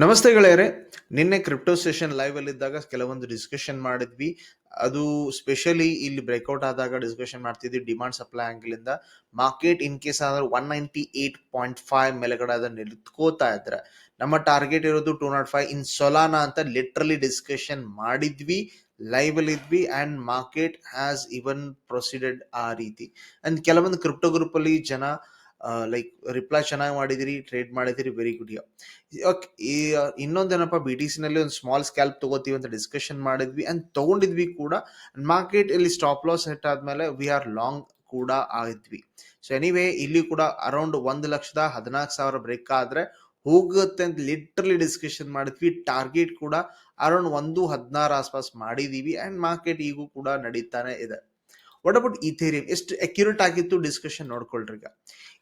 ನಮಸ್ತೆ ಗೆಳೆಯರೆ. ನಿನ್ನೆ ಕ್ರಿಪ್ಟೋ ಸೆಷನ್ ಲೈವ್ ಅಲ್ಲಿ ಇದ್ದಾಗ ಕೆಲವೊಂದು ಡಿಸ್ಕಷನ್ ಮಾಡಿದ್ವಿ. ಅದು ಸ್ಪೆಷಲಿ ಇಲ್ಲಿ ಬ್ರೇಕ್ಔಟ್ ಆದಾಗ ಡಿಸ್ಕಷನ್ ಮಾಡ್ತಿದ್ವಿ ಡಿಮಾಂಡ್ ಸಪ್ಲೈ ಆಂಗಲ್ ಇಂದ. ಮಾರ್ಕೆಟ್ ಇನ್ ಕೇಸ್ ಆದ್ರೆ 198.5 ಮೇಲೆಗಡೆ ಅದನ್ನ ನಿಂತ್ಕೋತಾ ಇದ್ರೆ ನಮ್ಮ ಟಾರ್ಗೆಟ್ ಇರೋದು 205 ಇನ್ ಸೊಲಾನಾ ಅಂತ ಲಿಟ್ರಲಿ ಡಿಸ್ಕಷನ್ ಮಾಡಿದ್ವಿ. ಲೈವ್ ಅಲ್ಲಿ ಇದ್ವಿ and market has even proceeded ಆ ರೀತಿ. ಅಂಡ್ ಕೆಲವೊಂದು ಕ್ರಿಪ್ಟೋ ಗ್ರೂಪ್ ಅಲ್ಲಿ ಜನ ಲೈಕ್ ರಿಪ್ಲೈ ಚೆನ್ನಾಗಿ ಮಾಡಿದಿರಿ, ಟ್ರೇಡ್ ಮಾಡಿದಿರಿ, ವೆರಿ ಗುಡ್. ಓಕೆ, ಈ ಇನ್ನೊಂದೇನಪ್ಪ, ಬಿ ಟಿ ಸಿ ನಲ್ಲಿ ಒಂದು ಸ್ಮಾಲ್ ಸ್ಕ್ಯಾಲ್ಪ್ ತಗೋತೀವಿ ಅಂತ ಡಿಸ್ಕಷನ್ ಮಾಡಿದ್ವಿ ಅಂಡ್ ತಗೊಂಡಿದ್ವಿ ಕೂಡ. ಮಾರ್ಕೆಟ್ ಇಲ್ಲಿ ಸ್ಟಾಪ್ ಲಾಸ್ ಹಿಟ್ ಆದ್ಮೇಲೆ ವಿ ಆರ್ ಲಾಂಗ್ ಕೂಡ ಆಗಿದ್ವಿ. ಸೊ ಎನಿವೇ ಇಲ್ಲಿ ಕೂಡ ಅರೌಂಡ್ 1,14,000 ಬ್ರೇಕ್ ಆದ್ರೆ ಹೋಗುತ್ತೆ ಅಂತ ಲಿಟ್ರಲಿ ಡಿಸ್ಕಷನ್ ಮಾಡಿದ್ವಿ. ಟಾರ್ಗೆಟ್ ಕೂಡ ಅರೌಂಡ್ 1.16 ಆಸ್ಪಾಸ್ ಮಾಡಿದೀವಿ ಅಂಡ್ ಮಾರ್ಕೆಟ್ ಈಗೂ ಕೂಡ ನಡೀತಾನೆ ಇದೆ. What about Ethereum? ಎಷ್ಟು ಅಕ್ಯುರೇಟ್ ಆಗಿತ್ತು ಡಿಸ್ಕಷನ್ ನೋಡ್ಕೊಳ್ರಿ. ಈಗ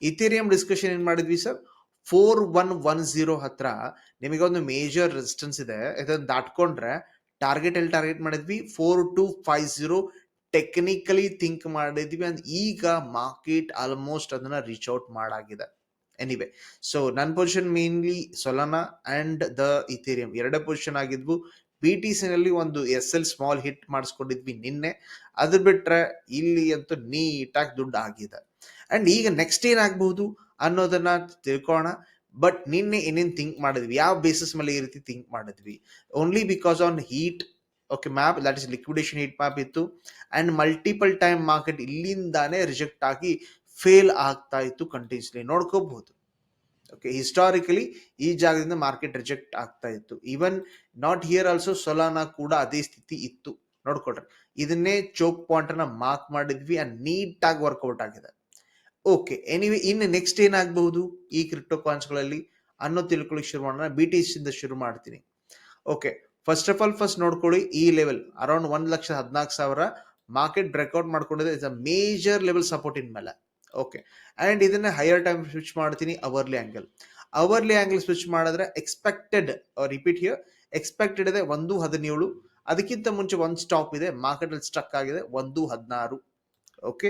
ಇಥೇರಿಯಂ ಡಿಸ್ಕಷನ್ ಏನ್ ಮಾಡಿದ್ವಿ ಸರ್, 4110 ಹತ್ರ ನಿಮಗೆ ಒಂದು ಮೇಜರ್ ರೆಸಿಸ್ಟೆನ್ಸ್ ಇದೆ. ಇದನ್ನ ದಾಟ್ಕೊಂಡ್ರೆ ಟಾರ್ಗೆಟ್ ಎಲ್ಲಿ ಟಾರ್ಗೆಟ್ ಮಾಡಿದ್ವಿ? 4250 ಟೆಕ್ನಿಕಲಿ ಥಿಂಕ್ ಮಾಡಿದ್ವಿ ಅಂಡ್ ಈಗ ಮಾರ್ಕೆಟ್ ಆಲ್ಮೋಸ್ಟ್ ಅದನ್ನ ರೀಚ್ ಔಟ್ ಮಾಡಾಗಿದೆ. ಎನಿವೆ, ಸೊ ನನ್ನ position mainly Solana and the Ethereum ಎರಡೇ ಪೊಸಿಷನ್ ಆಗಿದ್ವು. ಬಿ ಟಿ ಸಿ ನಲ್ಲಿ ಒಂದು ಎಸ್ ಎಲ್ ಸ್ಮಾಲ್ ಹಿಟ್ ಮಾಡಿಸ್ಕೊಂಡಿದ್ವಿ ನಿನ್ನೆ. ಅದು ಬಿಟ್ರೆ ಇಲ್ಲಿ ಅಂತೂ ನೀಟಾಗಿ ದುಡ್ಡು ಆಗಿದೆ. ಅಂಡ್ ಈಗ ನೆಕ್ಸ್ಟ್ ಏನಾಗಬಹುದು ಅನ್ನೋದನ್ನ ತಿಳ್ಕೋಣ. ಬಟ್ ನಿನ್ನೆ ಏನೇನು ಥಿಂಕ್ ಮಾಡಿದ್ವಿ, ಯಾವ ಬೇಸಿಸ್ ಮೇಲೆ ಈ ರೀತಿ ಥಿಂಕ್ ಮಾಡಿದ್ವಿ? Only because on heat okay map, that is liquidation heat map ಇತ್ತು. ಅಂಡ್ ಮಲ್ಟಿಪಲ್ ಟೈಮ್ ಮಾರ್ಕೆಟ್ ಇಲ್ಲಿಂದಾನೇ ರಿಜೆಕ್ಟ್ ಆಗಿ ಫೇಲ್ ಆಗ್ತಾ ಇತ್ತು ಕಂಟಿನ್ಯೂಸ್ಲಿ, ನೋಡ್ಕೋಬಹುದು. ಓಕೆ, ಹಿಸ್ಟಾರಿಕಲಿ ಈ ಜಾಗದಿಂದ ಮಾರ್ಕೆಟ್ ರಿಜೆಕ್ಟ್ ಆಗ್ತಾ ಇತ್ತು. ಈವನ್ ನಾಟ್ ಹಿಯರ್ ಆಲ್ಸೋ ಸೊಲಾನಾ ಕೂಡ ಅದೇ ಸ್ಥಿತಿ ಇತ್ತು, ನೋಡ್ಕೊಳ್ರಿ. ಇದನ್ನೇ ಚೋಕ್ ಪಾಯಿಂಟ್ ಅನ್ನ ಮಾರ್ಕ್ ಮಾಡಿದ್ವಿ ಅಂಡ್ ನೀಟಾಗಿ ವರ್ಕೌಟ್ ಆಗಿದೆ. ಓಕೆ, ಎನಿವೆ ಇನ್ನು ನೆಕ್ಸ್ಟ್ ಏನಾಗಬಹುದು ಈ ಕ್ರಿಪ್ಟೋ ಕಾಯಿನ್ಸ್ಗಳಲ್ಲಿ ಅನ್ನೋ ತಿಳ್ಕೊಳ್ಳಿಕ್ ಶುರು ಮಾಡೋಣ. ಬಿ ಟಿ ಸಿ ಇಂದ ಶುರು ಮಾಡ್ತೀನಿ. Okay, first of all first ನೋಡ್ಕೊಳ್ಳಿ, ಈ ಲೆವೆಲ್ ಅರೌಂಡ್ 1,14,000 ಮಾರ್ಕೆಟ್ ಬ್ರೇಕ್ಔಟ್ ಮಾಡ್ಕೊಂಡಿದೆ. It's a major level support in ಮೇಲೆ. ಓಕೆ, ಅಂಡ್ ಇದನ್ನ ಹೈಯರ್ ಟೈಮ್ ಸ್ವಿಚ್ ಮಾಡ್ತೀನಿ. ಅವರ್ಲಿ ಆಂಗಲ್ ಸ್ವಿಚ್ ಮಾಡಿದ್ರೆ ಎಕ್ಸ್ಪೆಕ್ಟೆಡ್, ರಿಪೀಟ್ ಹಿಯರ್, ಎಕ್ಸ್ಪೆಕ್ಟೆಡ್ ಇದೆ 1.17. ಅದಕ್ಕಿಂತ ಮುಂಚೆ ಒಂದು ಸ್ಟಾಪ್ ಇದೆ, ಮಾರ್ಕೆಟ್ ಅಲ್ಲಿ ಸ್ಟಕ್ ಆಗಿದೆ 1.16. ಓಕೆ,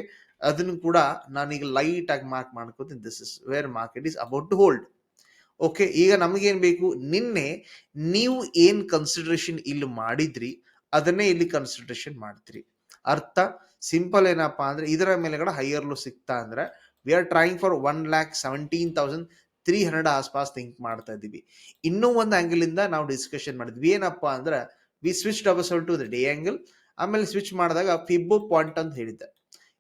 ಅದನ್ನು ಕೂಡ ನಾನೀಗ ಲೈಟ್ ಆಗಿ ಮಾರ್ಕ್ ಮಾಡ್ಕೋತೀನಿ. This is where market is about to hold. Okay, ಈಗ ನಮಗೇನ್ ಬೇಕು? ನಿನ್ನೆ ನೀವು ಏನ್ ಕನ್ಸಿಡರೇಷನ್ ಇಲ್ಲಿ ಮಾಡಿದ್ರಿ ಅದನ್ನೇ ಇಲ್ಲಿ ಕನ್ಸಿಡರೇಷನ್ ಮಾಡ್ತೀರಿ. ಅರ್ಥ ಸಿಂಪಲ್ ಏನಪ್ಪಾ ಅಂದ್ರೆ, ಇದರ ಮೇಲೆಗಡೆ ಹೈಯರ್ ಲೋ ಸಿಗ್ತಾ ಅಂದ್ರೆ ವಿ ಆರ್ ಟ್ರೈಂಗ್ ಫಾರ್ 1,17,300 ಆಸ್ಪಾಸ್ ಥಿಂಕ್ ಮಾಡ್ತಾ ಇದ್ದೀವಿ. ಇನ್ನೂ ಒಂದು ಆಂಗಲ್ ಇಂದ ನಾವು ಡಿಸ್ಕಷನ್ ಮಾಡಿದ್ವಿ. ಏನಪ್ಪಾ ಅಂದ್ರೆ, we switch double to the day angle. ಆಮೇಲೆ ಸ್ವಿಚ್ ಮಾಡಿದಾಗ ಫಿಬೋ ಪಾಯಿಂಟ್ ಅಂತ ಹೇಳಿದ್ದೆ.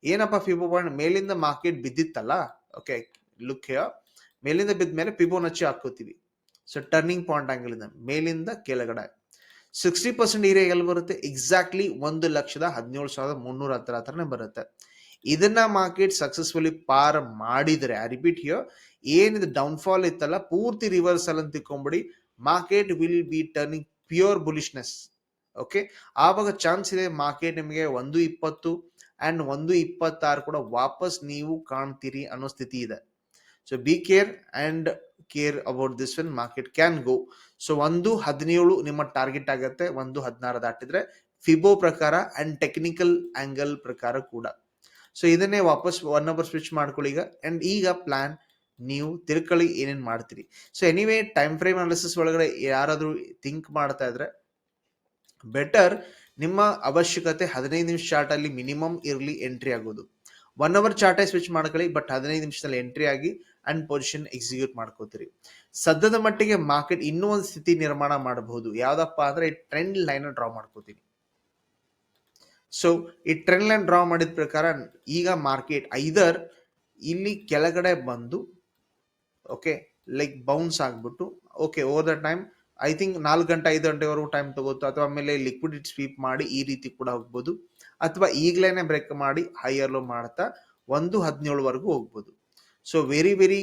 ಏನಪ್ಪಾ ಫಿಬೋ ಪಾಯಿಂಟ್? ಮೇಲಿಂದ ಮಾರ್ಕೆಟ್ ಬಿದ್ದಿತ್ತಲ್ಲ. ಓಕೆ, ಲುಕ್ ಹಿಯರ್, ಮೇಲಿಂದ ಬಿದ್ದ ಮೇಲೆ ಫಿಬೋನಚ್ಚಿ ಹಾಕೋತೀವಿ. ಸೊ ಟರ್ನಿಂಗ್ ಪಾಯಿಂಟ್ ಆಂಗಲ್ ಇಂದ ಮೇಲಿಂದ ಕೆಳಗಡೆ 60% ಏರಿಯಾ ಎಲ್ಲಿ ಬರುತ್ತೆ? ಎಕ್ಸಾಕ್ಟ್ಲಿ 1,17,310 ಹತ್ರನೇ ಬರುತ್ತೆ. ಇದನ್ನ ಮಾರ್ಕೆಟ್ ಸಕ್ಸಸ್ಫುಲಿ ಪಾರ್ ಮಾಡಿದ್ರೆ, ಐ ರಿಪೀಟ್ ಹಿಯರ್, ಏನಿದೆ ಡೌನ್ಫಾಲ್ ಇತ್ತಲ್ಲ ಪೂರ್ತಿ ರಿವರ್ಸಲ್ ಅಂತ ತಿಳ್ಕೊಂಬಿಡಿ. Market will be turning pure bullishness. Okay, ಆವಾಗ ಚಾನ್ಸ್ ಇದೆ ಮಾರ್ಕೆಟ್ ನಿಮಗೆ 1.20 ಅಂಡ್ 1.26 ಕೂಡ ವಾಪಸ್ ನೀವು ಕಾಣ್ತೀರಿ ಅನ್ನೋ ಸ್ಥಿತಿ ಇದೆ. So B care and care about this one. Market can go. So 1.17 ನಿಮ್ಮ ಟಾರ್ಗೆಟ್ ಆಗುತ್ತೆ. 1.16 ದಾಟಿದ್ರೆ ಫಿಬೋ ಪ್ರಕಾರ ಅಂಡ್ ಟೆಕ್ನಿಕಲ್ ಆಂಗಲ್ ಪ್ರಕಾರ ಕೂಡ. ಸೊ ಇದನ್ನೇ ವಾಪಸ್ 1 ಅವರ್ ಸ್ವಿಚ್ ಮಾಡ್ಕೊಳ್ಳಿ ಈಗ. ಅಂಡ್ ಈಗ ಪ್ಲಾನ್ ನೀವು ತಿಳ್ಕೊಳ್ಳಿ ಏನೇನ್ ಮಾಡ್ತೀರಿ. So anyway, time frame analysis ಒಳಗಡೆ ಯಾರಾದ್ರೂ ಥಿಂಕ್ ಮಾಡ್ತಾ ಇದ್ರೆ ಬೆಟರ್, ನಿಮ್ಮ ಅವಶ್ಯಕತೆ 15 ನಿಮಿಷ ಚಾರ್ಟ್ ಅಲ್ಲಿ ಮಿನಿಮಮ್ ಇರ್ಲಿ ಎಂಟ್ರಿ ಆಗೋದು. 1 ಅವರ್ ಚಾರ್ಟ್ ಸ್ವಿಚ್ ಮಾಡ್ಕೊಳ್ಳಿ, ಬಟ್ 15 ನಿಮಿಷದಲ್ಲಿ ಎಂಟ್ರಿ ಆಗಿ ಅಂಡ್ ಪೊಸಿಷನ್ ಎಕ್ಸಿಕ್ಯೂಟ್ ಮಾಡ್ಕೋತೀರಿ. ಸದ್ಯದ ಮಟ್ಟಿಗೆ ಮಾರ್ಕೆಟ್ ಇನ್ನೂ ಒಂದು ಸ್ಥಿತಿ ನಿರ್ಮಾಣ ಮಾಡಬಹುದು. ಯಾವ್ದಪ್ಪ ಅಂದ್ರೆ ಟ್ರೆಂಡ್ ಲೈನ್ ಡ್ರಾ ಮಾಡ್ಕೋತೀನಿ. ಸೊ ಈ ಟ್ರೆಂಡ್ ಲೈನ್ ಡ್ರಾ ಮಾಡಿದ ಪ್ರಕಾರ ಈಗ ಮಾರ್ಕೆಟ್ ಐದರ್ ಇಲ್ಲಿ ಕೆಳಗಡೆ ಬಂದು ಓಕೆ ಲೈಕ್ ಬೌನ್ಸ್ ಆಗ್ಬಿಟ್ಟು okay over the time I think 4 ಗಂಟೆ 5 ಗಂಟೆವರೆಗೂ ಟೈಮ್ ತಗೋತು, ಅಥವಾ ಆಮೇಲೆ ಲಿಕ್ವಿಡಿಟಿ ಸ್ವೀಪ್ ಮಾಡಿ ಈ ರೀತಿ ಕೂಡ ಹೋಗ್ಬೋದು, ಅಥವಾ ಈಗಲೇನೆ ಬ್ರೇಕ್ ಮಾಡಿ ಹೈಯರ್ ಲೋ ಮಾಡ್ತಾ 1.17 ವರೆಗೂ ಹೋಗ್ಬೋದು. So very very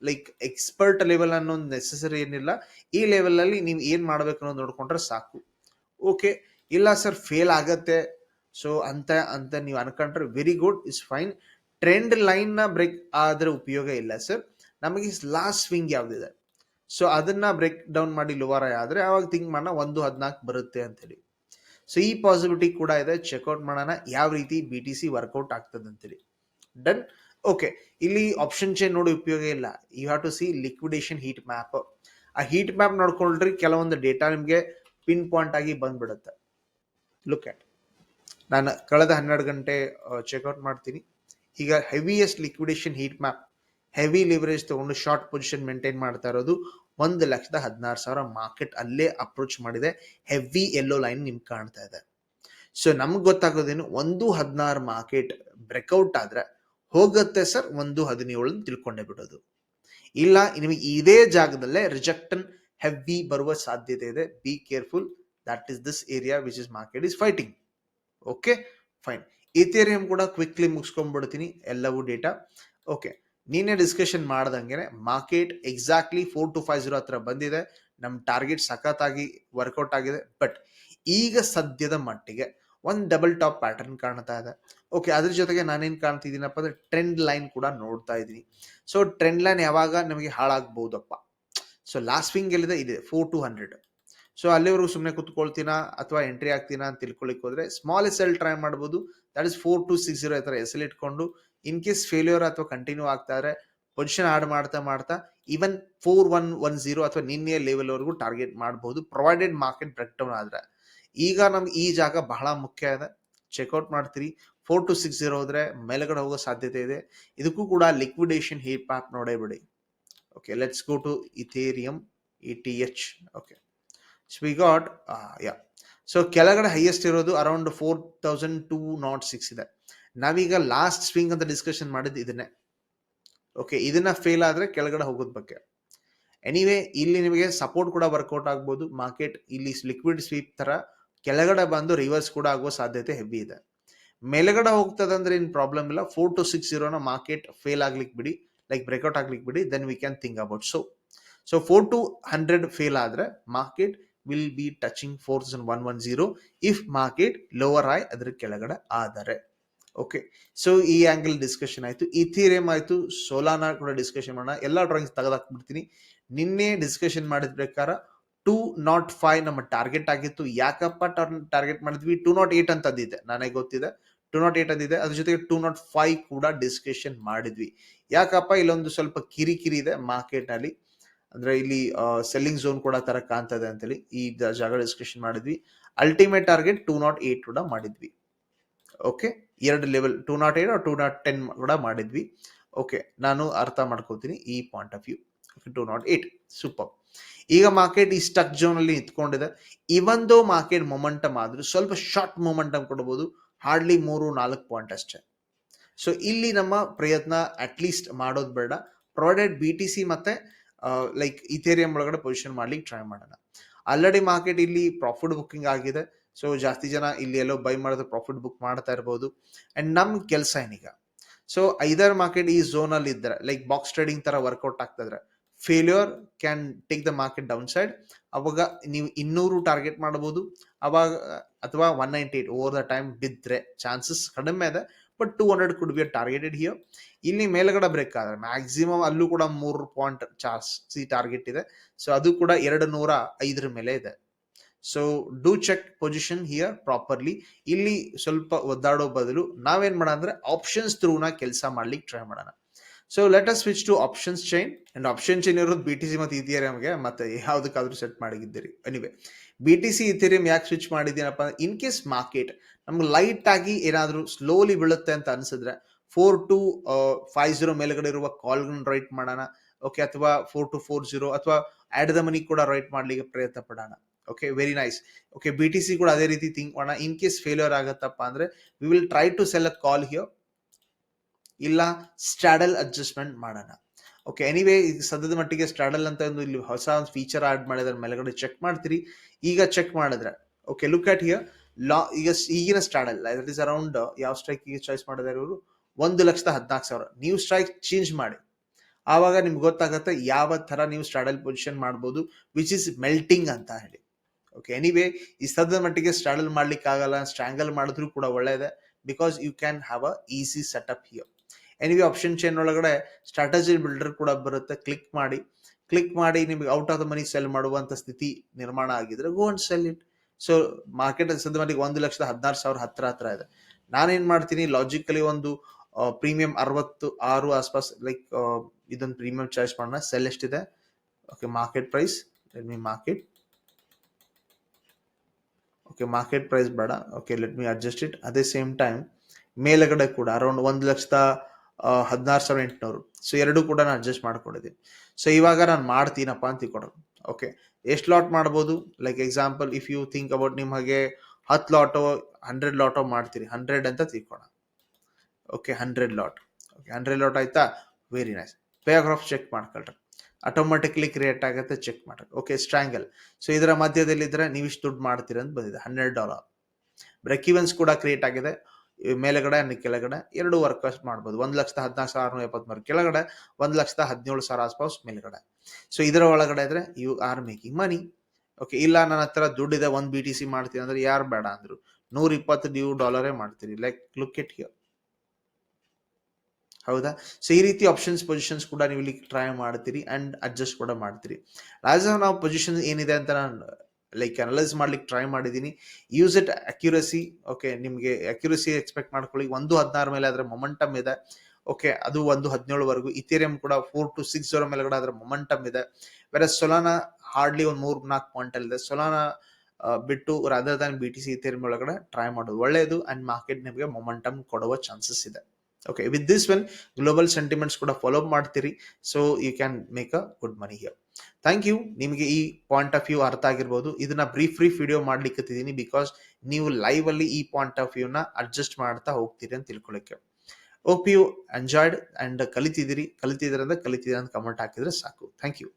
like expert level ಅನ್ನೋ ನೆಸೆಸರಿ ಏನಿಲ್ಲ. ಈ ಲೆವೆಲ್ ಅಲ್ಲಿ ನೀವು ಏನ್ ಮಾಡ್ಬೇಕು ಅನ್ನೋದು ನೋಡ್ಕೊಂಡ್ರೆ ಸಾಕು. ಓಕೆ, ಇಲ್ಲ ಸರ್ ಫೇಲ್ ಆಗತ್ತೆ ಸೊ ಅಂತ ನೀವು ಅನ್ಕೊಂಡ್ರೆ very good, is fine. Trend line ನ ಬ್ರೇಕ್ ಆದ್ರೆ ಉಪಯೋಗ ಇಲ್ಲ ಸರ್. ನಮಗೆ ಲಾಸ್ಟ್ ಸ್ವಿಂಗ್ ಯಾವ್ದಿದೆ, ಸೊ ಅದನ್ನ ಬ್ರೇಕ್ ಡೌನ್ ಮಾಡಿ ಲೋವರ್ ಆದ್ರೆ ಅವಾಗ ಥಿಂಕ್ ಮಾಡೋಣ 1.14 ಬರುತ್ತೆ ಅಂತ ಹೇಳಿ. ಸೊ ಈ ಪಾಸಿಬಿಲಿಟಿ ಕೂಡ ಇದೆ. ಚೆಕ್ಔಟ್ ಮಾಡೋಣ ಯಾವ ರೀತಿ ಬಿ ಟಿ ಸಿ ವರ್ಕೌಟ್ ಆಗ್ತದೆ ಅಂತೇಳಿ. ಡನ್. ಓಕೆ, ಇಲ್ಲಿ ಆಪ್ಷನ್ ಚೇನ್ ನೋಡಿ ಉಪಯೋಗ ಇಲ್ಲ. You have to see liquidation heat map. ಆ ಹೀಟ್ ಮ್ಯಾಪ್ ನೋಡ್ಕೊಳ್ರಿ, ಕೆಲವೊಂದು ಡೇಟಾ ನಿಮಗೆ ಪಿನ್ ಪಾಯಿಂಟ್ ಆಗಿ ಬಂದ್ಬಿಡುತ್ತೆ. ಲುಕ್ ಅಟ್, ನಾನು ಕಳೆದ 12 ಗಂಟೆ ಚೆಕ್ಔಟ್ ಮಾಡ್ತೀನಿ. ಈಗ heaviest liquidation heat map, heavy leverage ತಗೊಂಡು ಶಾರ್ಟ್ ಪೊಸಿಷನ್ ಮೇಂಟೈನ್ ಮಾಡ್ತಾ ಇರೋದು 1,16,000 ಮಾರ್ಕೆಟ್ ಅಲ್ಲೇ ಅಪ್ರೋಚ್ ಮಾಡಿದೆ. ಹೆವಿ ಯೆಲ್ಲೋ ಲೈನ್ ನಿಮ್ಗೆ ಕಾಣ್ತಾ ಇದೆ. ಸೊ ನಮ್ಗೆ ಗೊತ್ತಾಗೋದೇನು, 1.16 ಮಾರ್ಕೆಟ್ ಬ್ರೇಕ್ಔಟ್ ಆದ್ರೆ ಹೋಗುತ್ತೆ ಸರ್ 1.17 ತಿಳ್ಕೊಂಡೇ ಬಿಡೋದು. ಇಲ್ಲ ನಿಮಗೆ ಇದೇ ಜಾಗದಲ್ಲೇ ರಿಜೆಕ್ಟನ್ ಹೆವಿ ಬರುವ ಸಾಧ್ಯತೆ ಇದೆ. Be careful, that is this area which is market is fighting. Okay fine. Ethereum ಕೂಡ ಕ್ವಿಕ್ಲಿ ಮುಗಿಸ್ಕೊಂಡ್ಬಿಡ್ತೀನಿ ಎಲ್ಲವೂ ಡೇಟಾ. ಓಕೆ, ನೀನೇ ಡಿಸ್ಕಷನ್ ಮಾಡ್ದಂಗೆ ಮಾರ್ಕೆಟ್ ಎಕ್ಸಾಕ್ಟ್ಲಿ 4250 ಹತ್ರ ಬಂದಿದೆ. ನಮ್ಮ ಟಾರ್ಗೆಟ್ ಸಖತ್ತಾಗಿ ವರ್ಕೌಟ್ ಆಗಿದೆ. ಬಟ್ ಈಗ ಸದ್ಯದ ಮಟ್ಟಿಗೆ ಒಂದು ಡಬಲ್ ಟಾಪ್ ಪ್ಯಾಟರ್ನ್ ಕಾಣ್ತಾ ಇದೆ. ಓಕೆ, ಅದ್ರ ಜೊತೆಗೆ ನಾನೇನು ಕಾಣ್ತಿದ್ದೀನಪ್ಪ ಅಂದ್ರೆ ಟ್ರೆಂಡ್ ಲೈನ್ ಕೂಡ ನೋಡ್ತಾ ಇದ್ದೀನಿ. ಸೊ ಟ್ರೆಂಡ್ ಲೈನ್ ಯಾವಾಗ ನಮಗೆ ಹಾಳಾಗ್ಬೋದಪ್ಪ? ಸೊ ಲಾಸ್ಟ್ ಸ್ವಿಂಗ್ ಎಲ್ಲಿದೆ ಇದೆ 4200. ಸೊ ಅಲ್ಲಿವರೆಗೂ ಸುಮ್ಮನೆ ಕುತ್ಕೊಳ್ತೀನಾ ಅಥವಾ ಎಂಟ್ರಿ ಆಗ್ತೀನಾ ಅಂತ ತಿಳ್ಕೊಳ್ಳಿಕ್ಕೆ ಹೋದ್ರೆ ಸ್ಮಾಲ್ ಎಸ್ ಎಲ್ ಟ್ರೈ ಮಾಡ್ಬೋದು. ದಟ್ ಇಸ್ 4260 ಈ ಥರ ಎಸ್ ಎಲ್ ಇಟ್ಕೊಂಡು ಇನ್ ಕೇಸ್ ಫೇಲ್ಯೂರ್ ಅಥವಾ ಕಂಟಿನ್ಯೂ ಆಗ್ತಾ ಇದ್ರೆ ಪೊಸಿಷನ್ ಆಡ್ ಮಾಡ್ತಾ ಮಾಡ್ತಾ ಈವನ್ 4110 ಅಥವಾ ನಿನ್ನೆ ಲೆವೆಲ್ ವರೆಗೂ ಟಾರ್ಗೆಟ್ ಮಾಡಬಹುದು, ಪ್ರೊವೈಡೆಡ್ ಮಾರ್ಕೆಟ್ ಬ್ರೇಕ್ ಡೌನ್ ಆದ್ರೆ. ಈಗ ನಮ್ಗೆ ಈ ಜಾಗ ಬಹಳ ಮುಖ್ಯ ಇದೆ, ಚೆಕ್ಔಟ್ ಮಾಡ್ತೀರಿ. 4260 ಹೋದ್ರೆ ಮೇಲ್ಗಡೆ ಹೋಗೋ ಸಾಧ್ಯತೆ ಇದೆ. ಇದಕ್ಕೂ ಕೂಡ ಲಿಕ್ವಿಡೇಷನ್ ಹೀಟ್ ಮ್ಯಾಪ್ ನೋಡೇ ಬಿಡಿ. Okay, let's go to Ethereum ETH. Okay, so we got so ಕೆಳಗಡೆ ಹೈಯೆಸ್ಟ್ ಇರೋದು ಅರೌಂಡ್ 4206 ಇದೆ. ನಾವೀಗ ಲಾಸ್ಟ್ ಸ್ವಿಂಗ್ ಅಂತ ಡಿಸ್ಕಷನ್ ಮಾಡಿದ್ದು ಇದನ್ನೇ. ಓಕೆ, ಇದನ್ನ ಫೇಲ್ ಆದ್ರೆ ಕೆಳಗಡೆ ಹೋಗೋದ್ ಬಗ್ಗೆ. ಎನಿವೇ ಇಲ್ಲಿ ನಿಮಗೆ ಸಪೋರ್ಟ್ ಕೂಡ ವರ್ಕೌಟ್ ಆಗ್ಬೋದು. ಮಾರ್ಕೆಟ್ ಇಲ್ಲಿ ಲಿಕ್ವಿಡ್ ಸ್ವೀಪ್ ತರ ಕೆಳಗಡೆ ಬಂದು ರಿವರ್ಸ್ ಕೂಡ ಆಗುವ ಸಾಧ್ಯತೆ ಹೆವಿ ಇದೆ. ಮೇಲ್ಗಡೆ ಹೋಗ್ತದೆ ಅಂದ್ರೆ ಏನು ಪ್ರಾಬ್ಲಮ್ ಇಲ್ಲ. 4260 ಮಾರ್ಕೆಟ್ ಫೇಲ್ ಆಗ್ಲಿಕ್ಕೆ ಬಿಡಿ, ಲೈಕ್ ಬ್ರೇಕ್ಔಟ್ ಆಗ್ಲಿಕ್ಕೆ ಬಿಡಿ, then we can think about. So 4200 fail ಆದ್ರೆ market will be touching 4110 if market lower high ಅದರ ಕೆಳಗಡೆ ಆದರೆ. ಓಕೆ, ಸೊ ಈ ಆಂಗಲ್ ಡಿಸ್ಕಷನ್ ಆಯ್ತು. ಇಥೀರಿಯಂ ಆಯ್ತು, ಸೋಲಾನಾ ಕೂಡ ಡಿಸ್ಕಷನ್ ಮಾಡೋಣ. ಎಲ್ಲ ಡ್ರಾಯಿಂಗ್ಸ್ ತೆಗೆದಾಕ್ಬಿಡ್ತೀನಿ. ನಿನ್ನೆ ಡಿಸ್ಕಷನ್ ಮಾಡಿದ ಪ್ರಕಾರ 205 ನಮ್ಮ ಟಾರ್ಗೆಟ್ ಆಗಿತ್ತು. ಯಾಕಪ್ಪ ಟಾರ್ಗೆಟ್ ಮಾಡಿದ್ವಿ? 208 ಅಂತ ಅಂದಿದೆ, ನನಗೆ ಗೊತ್ತಿದೆ 208 ಅಂದಿದೆ. ಅದ್ರ ಜೊತೆಗೆ 205 ಕೂಡ ಡಿಸ್ಕಷನ್ ಮಾಡಿದ್ವಿ. ಯಾಕಪ್ಪ? ಇಲ್ಲೊಂದು ಸ್ವಲ್ಪ ಕಿರಿಕಿರಿ ಇದೆ ಮಾರ್ಕೆಟ್ ನಲ್ಲಿ, ಅಂದ್ರೆ ಇಲ್ಲಿ ಸೆಲ್ಲಿಂಗ್ ಝೋನ್ ಕೂಡ ತರ ಕಾಣ್ತದೆ ಅಂತೇಳಿ ಈ ಜಾಗ ಡಿಸ್ಕಷನ್ ಮಾಡಿದ್ವಿ. ಅಲ್ಟಿಮೇಟ್ ಟಾರ್ಗೆಟ್ 208 ಕೂಡ ಮಾಡಿದ್ವಿ. ಓಕೆ, ಎರಡು ಲೆವೆಲ್ 208 210 ಕೂಡ ಮಾಡಿದ್ವಿ. ಓಕೆ, ನಾನು ಅರ್ಥ ಮಾಡ್ಕೋತೀನಿ ಈ ಪಾಯಿಂಟ್ ಆಫ್ ವ್ಯೂ. 208 ಸೂಪರ್. ಈಗ ಮಾರ್ಕೆಟ್ ಈ ಸ್ಟಕ್ ಝೋನ್ ಅಲ್ಲಿ ನಿಂತ್ಕೊಂಡಿದೆ. ಇವೊಂದು ಮಾರ್ಕೆಟ್ ಮೊಮೆಂಟಮ್ ಆದ್ರೂ ಸ್ವಲ್ಪ ಶಾರ್ಟ್ ಮೊಮೆಂಟಮ್ ಕೊಡಬಹುದು, ಹಾರ್ಡ್ಲಿ 3-4 ಪಾಯಿಂಟ್ ಅಷ್ಟೇ. ಸೊ ಇಲ್ಲಿ ನಮ್ಮ ಪ್ರಯತ್ನ ಅಟ್ಲೀಸ್ಟ್ ಮಾಡೋದು ಬೇಡ. ಪ್ರೊವೈಡೆಡ್ BTC ಮತ್ತೆ ಲೈಕ್ ಇಥೇರಿಯಂ ಒಳಗಡೆ ಪೊಸಿಷನ್ ಮಾಡ್ಲಿಕ್ಕೆ ಟ್ರೈ ಮಾಡೋಣ. ಆಲ್ರೆಡಿ ಮಾರ್ಕೆಟ್ ಇಲ್ಲಿ ಪ್ರಾಫಿಟ್ ಬುಕ್ಕಿಂಗ್ ಆಗಿದೆ. ಸೊ ಜಾಸ್ತಿ ಜನ ಇಲ್ಲಿ ಎಲ್ಲೋ ಬೈ ಮಾಡಿದ್ರೆ ಪ್ರಾಫಿಟ್ ಬುಕ್ ಮಾಡ್ತಾ ಇರ್ಬೋದು. ಅಂಡ್ ನಮ್ ಕೆಲಸ ಏನೀಗ, ಸೊ ಐದರ್ ಮಾರ್ಕೆಟ್ ಈ ಝೋನ್ ಅಲ್ಲಿ ಇದ್ರೆ ಲೈಕ್ ಬಾಕ್ಸ್ ಟ್ರೇಡಿಂಗ್ ತರ ವರ್ಕೌಟ್ ಆಗ್ತಿದ್ರೆ failure can take the market down side. ಅವಾಗ ನೀವು 200 ಟಾರ್ಗೆಟ್ ಮಾಡಬಹುದು ಅವಾಗ, ಅಥವಾ 198 ಓವರ್ ದ ಟೈಮ್ ಬಿದ್ದರೆ ಚಾನ್ಸಸ್ ಕಡಿಮೆ ಇದೆ. But 200 could be targeted here. ಇಲ್ಲಿ ಮೇಲ್ಗಡೆ ಬ್ರೇಕ್ ಆದ್ರೆ ಮ್ಯಾಕ್ಸಿಮಮ್ ಅಲ್ಲೂ ಕೂಡ 3 ಪಾಯಿಂಟ್ ಜಾಸ್ತಿ ಟಾರ್ಗೆಟ್ ಇದೆ. ಸೊ ಅದು ಕೂಡ 205 ಮೇಲೆ ಇದೆ. So do check position here properly. ಇಲ್ಲಿ ಸ್ವಲ್ಪ ಒದ್ದಾಡೋ ಬದಲು ನಾವೇನ್ ಮಾಡೋಣ ಅಂದ್ರೆ ಆಪ್ಷನ್ಸ್ ಥ್ರೂನ ಕೆಲಸ ಮಾಡ್ಲಿಕ್ಕೆ ಟ್ರೈ ಮಾಡೋಣ. So let us switch to options chain. And option chain ಇರೋದು BTC ಮತ್ತು ಇಥೇರಿಯಂಗೆ, ಮತ್ತೆ ಯಾವ್ದಕ್ಕಾದ್ರೂ ಸೆಟ್ ಮಾಡಿದ್ದೀರಿ. ಎನಿವೆ BTC ಇಥೇರಿಯಂ ಯಾಕೆ ಸ್ವಿಚ್ ಮಾಡಿದ್ದೀನಪ್ಪ, ಇನ್ ಕೇಸ್ ಮಾರ್ಕೆಟ್ ನಮ್ಗೆ ಲೈಟ್ ಆಗಿ ಏನಾದ್ರೂ ಸ್ಲೋಲಿ ಬೀಳುತ್ತೆ ಅಂತ ಅನ್ಸಿದ್ರೆ 4250 ಮೇಲ್ಗಡೆ ಇರುವ ಕಾಲ್ ರೈಟ್ ಮಾಡೋಣ. ಓಕೆ, ಅಥವಾ 4240 ಅಥವಾ ಆಡ್ ದ ಮನಿ ಕೂಡ ರೈಟ್ ಮಾಡ್ಲಿಕ್ಕೆ ಪ್ರಯತ್ನ ಪಡೋಣ. Okay, very nice. Okay, BTC ಕೂಡ ಅದೇ ರೀತಿ ಥಿಂಕ್ ಮಾಡೋಣ. ಇನ್ ಕೇಸ್ ಫೇಲ್ಯೂರ್ ಆಗತ್ತಪ್ಪ ಅಂದ್ರೆ we will try to sell a call here, ಇಲ್ಲ ಸ್ಟ್ರಾಡಲ್ ಅಡ್ಜಸ್ಟ್ಮೆಂಟ್ ಮಾಡೋಣ. ಓಕೆ, ಎನಿವೇ ಈಗ ಸದ್ಯದ ಮಟ್ಟಿಗೆ ಸ್ಟ್ರಾಡಲ್ ಅಂತ ಒಂದು ಇಲ್ಲಿ ಹೊಸ ಒಂದು ಫೀಚರ್ ಆಡ್ ಮಾಡಿದ್ರೆ ಮೇಲ್ಗಡೆ ಚೆಕ್ ಮಾಡ್ತೀರಿ. ಈಗ ಚೆಕ್ ಮಾಡಿದ್ರೆ ಓಕೆ, ಲುಕ್ ಅಟ್ ಹಿಯರ್ ಈಗ ಈಗಿನ ಸ್ಟ್ರಾಡಲ್ ದಟ್ ಇಸ್ ಅರೌಂಡ್ ಯಾವ ಸ್ಟ್ರೈಕ್ ಈಗ ಚಾಯ್ಸ್ ಮಾಡಿದಾರೆ ಇವರು 1,14,000. ನೀವು ಸ್ಟ್ರೈಕ್ ಚೇಂಜ್ ಮಾಡಿ, ಆವಾಗ ನಿಮ್ಗೆ ಗೊತ್ತಾಗತ್ತೆ ಯಾವ ತರ ನೀವು ಸ್ಟ್ರಾಡಲ್ ಪೊಸಿಷನ್ ಮಾಡ್ಬೋದು, ವಿಚ್ ಇಸ್ ಮೆಲ್ಟಿಂಗ್ ಅಂತ ಹೇಳಿ. ಓಕೆ, ಎನಿವೇ ಈ ಸದ್ಯದ ಮಟ್ಟಿಗೆ ಸ್ಟ್ರಾಡಲ್ ಮಾಡ್ಲಿಕ್ಕೆ ಆಗಲ್ಲ, ಸ್ಟ್ರಾಂಗಲ್ ಮಾಡಿದ್ರು ಕೂಡ ಒಳ್ಳೆಯದೆ, because you can have a easy setup here. Anyway option chain ಒಳಗಡೆ ಸ್ಟ್ರಾಟಜಿ ಬಿಲ್ಡರ್ ಕೂಡ ಬರುತ್ತೆ. ಕ್ಲಿಕ್ ಮಾಡಿ ನಿಮಗೆ out of the money sell ಮಾಡುವಂತ ಸ್ಥಿತಿ ನಿರ್ಮಾಣ ಆಗಿದ್ರೆ go and sell it. So market ಸದ್ಯ ಮಟ್ಟಿಗೆ 1,16,000 ಹತ್ರ ಇದೆ. ನಾನೇನ್ ಮಾಡ್ತೀನಿ, ಲಾಜಿಕಲಿ ಒಂದು ಪ್ರೀಮಿಯಂ 66 ಆಸ್ಪಾಸ್ ಲೈಕ್ ಇದೊಂದು ಪ್ರೀಮಿಯಂ ಚಾಯ್ಸ್ ಮಾಡೋಣ. ಸೆಲ್ ಎಷ್ಟಿದೆ Okay, market price, let me mark it. Okay, market price ಬೇಡ. Okay, let me adjust it. at the same time ಮೇಲ್ಗಡೆ ಕೂಡ ಅರೌಂಡ್ 1,16,800. ಸೊ ಎರಡು ಕೂಡ ನಾನು ಅಡ್ಜಸ್ಟ್ ಮಾಡ್ಕೊಂಡಿದ್ದೀನಿ. ಸೊ ಇವಾಗ ನಾನು ಮಾಡ್ತೀನಪ್ಪ ಅಂತ ತಿಳ್ಕೊಡೋದು. ಓಕೆ, ಎಷ್ಟು ಲಾಟ್ ಮಾಡ್ಬೋದು? Like example if you think about, ನಿಮಗೆ 10 ಲಾಟೋ 100 ಲಾಟೋ ಮಾಡ್ತೀರಿ, 100 ಅಂತ ತಿಳ್ಕೊಳ. Okay, 100 lot. ಓಕೆ, 100 ಲಾಟ್ ಆಯ್ತಾ? Very nice. ಪ್ಯಾರಾಗ್ರಾಫ್ ಚೆಕ್ ಮಾಡ್ಕೊಳ್ರಿ, ಆಟೋಮೆಟಿಕ್ಲಿ ಕ್ರಿಯೇಟ್ ಆಗುತ್ತೆ, ಚೆಕ್ ಮಾಡ್ರಿ. Okay, strangle. ಸೊ ಇದರ ಮಧ್ಯದಲ್ಲಿದ್ರೆ ನೀವು ಇಷ್ಟು ದುಡ್ಡು ಮಾಡ್ತೀರ ಅಂತ ಬಂದಿದೆ, $100. ಬ್ರೇಕ್ ಈವನ್ಸ್ ಕೂಡ ಕ್ರಿಯೇಟ್ ಆಗಿದೆ. ಮೇಲೆಗಡೆ ಕೆಳಗಡೆ ಎರಡು ವರ್ಕರ್ಸ್ ಮಾಡ್ಬೋದು. 1,14,673 ಕೆಳಗಡೆ, 1,17,000 ಆಸ್ಪಾಸ್ ಮೇಲ್ಗಡೆ. ಸೊ ಇದರ ಒಳಗಡೆ ಇದ್ರೆ you are making money. Okay, ಇಲ್ಲ ನನ್ನ ಹತ್ರ ದುಡ್ಡಿದೆ, BTC ಮಾಡ್ತೀನಿ ಅಂದ್ರೆ ಯಾರು ಬೇಡ ಅಂದ್ರು, $120 ಮಾಡ್ತೀರಿ. Like look it here. ಹೌದಾ? ಸೊ ಈ ರೀತಿ ಆಪ್ಷನ್ಸ್ ಪೊಸಿಷನ್ಸ್ ಕೂಡ ನೀವು ಇಲ್ಲಿ ಟ್ರೈ ಮಾಡ್ತೀರಿ ಅಂಡ್ ಅಡ್ಜಸ್ಟ್ ಕೂಡ ಮಾಡ್ತೀರಿ. ಆಸ್ ನಾವು ಪೊಸಿಷನ್ ಏನಿದೆ ಅಂತ ನಾನು ಲೈಕ್ ಅನಲೈಸ್ ಮಾಡ್ಲಿಕ್ಕೆ ಟ್ರೈ ಮಾಡಿದ್ದೀನಿ. Use it accuracy. ಓಕೆ, ನಿಮಗೆ ಅಕ್ಯುರಸಿ ಎಕ್ಸ್ಪೆಕ್ಟ್ ಮಾಡ್ಕೊಳ್ಳಿ. 1.16 ಮೇಲೆ ಆದ್ರೆ ಮೊಮೆಂಟಮ್ ಇದೆ. ಓಕೆ, ಅದು 1.17 ಇಥೇರಿಯಂ ಕೂಡ 4,260 ಮೇಲೆಗಡೆ ಆದ್ರೆ ಮೊಮೆಂಟಮ್ ಇದೆ. ಬೇರೆ ಸೊಲಾನಾ ಹಾರ್ಡ್ಲಿ ಒಂದು 3-4 ಪಾಯಿಂಟ್ ಇದೆ. ಸೊಲಾನಾ ಬಿಟ್ಟು ರಾದರ್ ದನ್ BTC ಇಥೇರಿಯಂ ಒಳಗಡೆ ಟ್ರೈ ಮಾಡೋದು ಒಳ್ಳೆಯದು. ಅಂಡ್ ಮಾರ್ಕೆಟ್ ನಿಮಗೆ ಮೊಮೆಂಟಮ್ ಕೊಡುವ ಚಾನ್ಸಸ್ ಇದೆ. Okay, with this one global sentiments ಕೂಡ ಫಾಲೋ ಮಾಡ್ತೀರಿ. So you can make a good money here. Thank you. ನಿಮಗೆ ಈ ಪಾಯಿಂಟ್ ಆಫ್ ವ್ಯೂ ಅರ್ಥ ಆಗಿರ್ಬೋದು. ಇದನ್ನ ಬ್ರೀಫ್ ವಿಡಿಯೋ ಮಾಡ್ಲಿಕ್ಕೆ ಬಿಕಾಸ್ ನೀವು ಲೈವ್ ಅಲ್ಲಿ ಈ ಪಾಯಿಂಟ್ ಆಫ್ ವ್ಯೂನ ಅಡ್ಜಸ್ಟ್ ಮಾಡ್ತಾ ಹೋಗ್ತೀರಿ ಅಂತ ತಿಳ್ಕೊಳ್ಳಿಕ್ಕೆ. ಹೋಪ್ ಯು ಎಂಜಾಯ್ಡ್ ಅಂಡ್ ಕಲಿತಿದ್ದೀರಿ ಅಂತ ಕಮೆಂಟ್ ಹಾಕಿದ್ರೆ ಸಾಕು. Thank you.